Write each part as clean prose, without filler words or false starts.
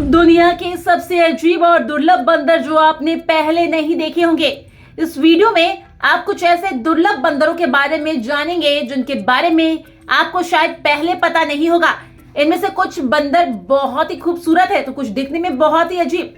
दुनिया के सबसे अजीब और दुर्लभ बंदर जो आपने पहले नहीं देखे होंगे। इस वीडियो में आप कुछ ऐसे दुर्लभ बंदरों के बारे में जानेंगे जिनके बारे में आपको शायद पहले पता नहीं होगा। इनमें से कुछ बंदर बहुत ही खूबसूरत है तो कुछ दिखने में बहुत ही अजीब।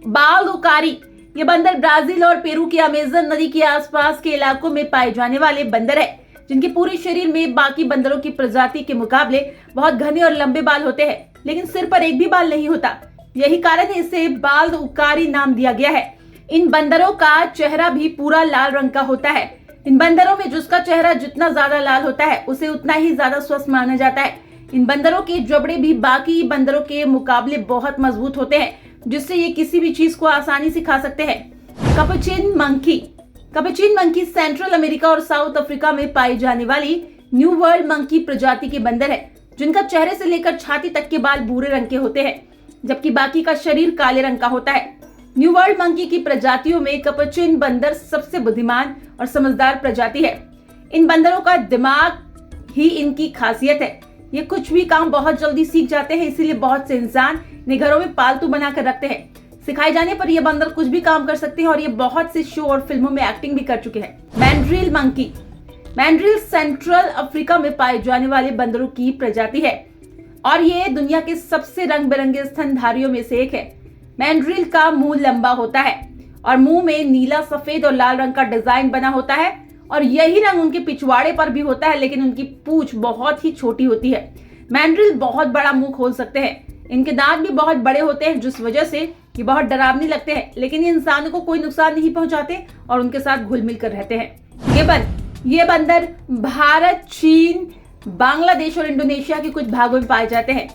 बालुकारी, ये बंदर ब्राजील और पेरू की अमेजन नदी के आसपास के इलाकों में पाए जाने वाले बंदर है, जिनके पूरे शरीर में बाकी बंदरों की प्रजाति के मुकाबले बहुत घने और लंबे बाल होते हैं, लेकिन सिर पर एक भी बाल नहीं होता। यही कारण है इसे बालुकारी नाम दिया गया है। इन बंदरों का चेहरा भी पूरा लाल रंग का होता है। इन बंदरों में जिसका चेहरा जितना ज्यादा लाल होता है उसे उतना ही ज्यादा स्वस्थ माना जाता है। इन बंदरों के जबड़े भी बाकी बंदरों के मुकाबले बहुत मजबूत होते हैं, जिससे ये किसी भी चीज को आसानी से खा सकते हैं। Capuchin monkey, Capuchin monkey central America और साउथ अफ्रीका में पाई जाने वाली न्यू वर्ल्ड मंकी प्रजाति के बंदर है, जिनका चेहरे से लेकर छाती तक के बाल भूरे रंग के होते हैं, जबकि बाकी का शरीर काले रंग का होता है। न्यू वर्ल्ड मंकी की प्रजातियों में कैपुचिन बंदर सबसे बुद्धिमान और समझदार प्रजाति है। इन बंदरों का दिमाग ही इनकी खासियत है। ये कुछ भी काम बहुत जल्दी सीख जाते हैं, इसीलिए बहुत से इंसान इन्हें घरों में पालतू बनाकर रखते हैं। सिखाए जाने पर ये बंदर कुछ भी काम कर सकते हैं और ये बहुत से शो और फिल्मों में एक्टिंग भी कर चुके हैं। Mandrill monkey, mandrill central Africa में पाए जाने वाले बंदरों की प्रजाति है और ये दुनिया के सबसे रंग बिरंगे स्तनधारियों में से एक है। मैंड्रिल का मुंह लंबा होता है और मुंह में नीला, सफेद और लाल रंग का डिजाइन बना होता है और यही रंग उनके पिछवाड़े पर भी होता है, लेकिन उनकी पूंछ बहुत ही छोटी होती है। मैंड्रिल बहुत बड़ा मुंह खोल सकते हैं। इनके दांत भी बहुत बड़े होते हैं, जिस वजह से ये बहुत डरावने लगते हैं, लेकिन ये इंसानों को कोई नुकसान नहीं पहुंचाते और उनके साथ घुल मिल कर रहते हैं। गिबन, ये बंदर भारत, चीन, बांग्लादेश और इंडोनेशिया के कुछ भागों में पाए जाते हैं।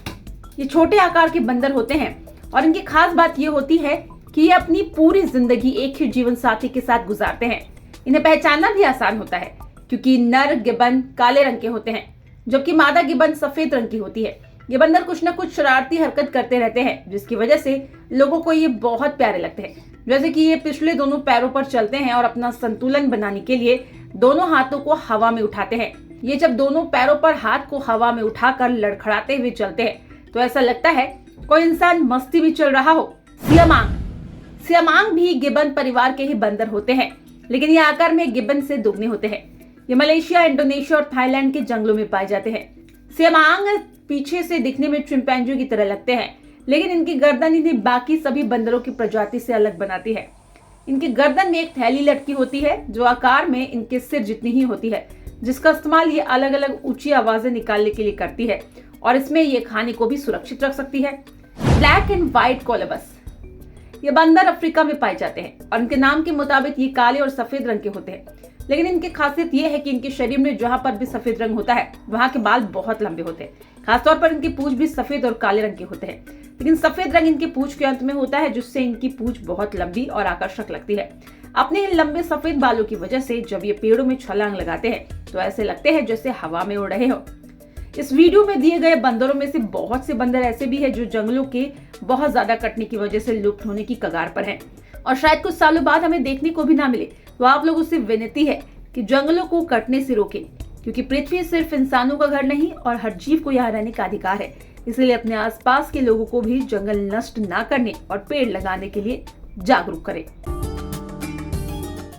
ये छोटे आकार के बंदर होते हैं और इनकी खास बात ये होती है कि ये अपनी पूरी जिंदगी एक ही जीवन साथी के साथ गुजारते हैं। इन्हें पहचानना भी आसान होता है क्योंकि नर गिबन काले रंग के होते हैं, जबकि मादा गिबन सफेद रंग की होती है। ये बंदर कुछ न कुछ शरारती हरकत करते रहते हैं, जिसकी वजह से लोगों को ये बहुत प्यारे लगते हैं। जैसे कि ये पिछले दोनों पैरों पर चलते हैं और अपना संतुलन बनाने के लिए दोनों हाथों को हवा में उठाते हैं। ये जब दोनों पैरों पर हाथ को हवा में उठाकर लड़खड़ाते हुए चलते हैं तो ऐसा लगता है कोई इंसान मस्ती में चल रहा हो। सियामांग, सियामांग भी गिबन परिवार के ही बंदर होते हैं, लेकिन ये आकार में गिबन से दोगुने होते हैं। ये मलेशिया, इंडोनेशिया और थाईलैंड के जंगलों में पाए जाते हैं। सियामांग पीछे से दिखने में चिंपैंजी की तरह लगते हैं, लेकिन इनकी गर्दन इन्हें बाकी सभी बंदरों की प्रजाति से अलग बनाती है। इनकी गर्दन में एक थैली लटकी होती है जो आकार में इनके सिर जितनी ही होती है, जिसका इस्तेमाल ये अलग अलग ऊंची आवाजें निकालने के लिए करती है और इसमें ये खाने को भी सुरक्षित रख सकती है। ब्लैक एंड व्हाइट कोलबस, ये बंदर अफ्रीका में पाए जाते हैं और इनके नाम के मुताबिक ये काले और सफेद रंग के होते हैं, लेकिन इनकी खासियत ये है कि इनके शरीर में जहां पर भी सफेद रंग होता है वहां के बाल बहुत लंबे होते हैं। खासतौर पर इनकी पूंछ भी सफेद और काले रंग के होते हैं, लेकिन सफेद रंग इनकी पूंछ के अंत में होता है, जिससे इनकी पूंछ बहुत लंबी और आकर्षक लगती है। अपने इन लंबे सफेद बालों की वजह से जब ये पेड़ों में छलांग लगाते हैं तो ऐसे लगते हैं जैसे हवा में उड़ रहे हो। इस वीडियो में दिए गए बंदरों में से बहुत से बंदर ऐसे भी हैं जो जंगलों के बहुत ज्यादा कटने की वजह से लुप्त होने की कगार पर हैं और शायद कुछ सालों बाद हमें देखने को भी ना मिले। तो आप लोगों से विनती है कि जंगलों को कटने से रोकें, क्योंकि पृथ्वी सिर्फ इंसानों का घर नहीं और हर जीव को यहाँ रहने का अधिकार है। इसलिए अपने आसपास के लोगों को भी जंगल नष्ट ना करने और पेड़ लगाने के लिए जागरूक करें।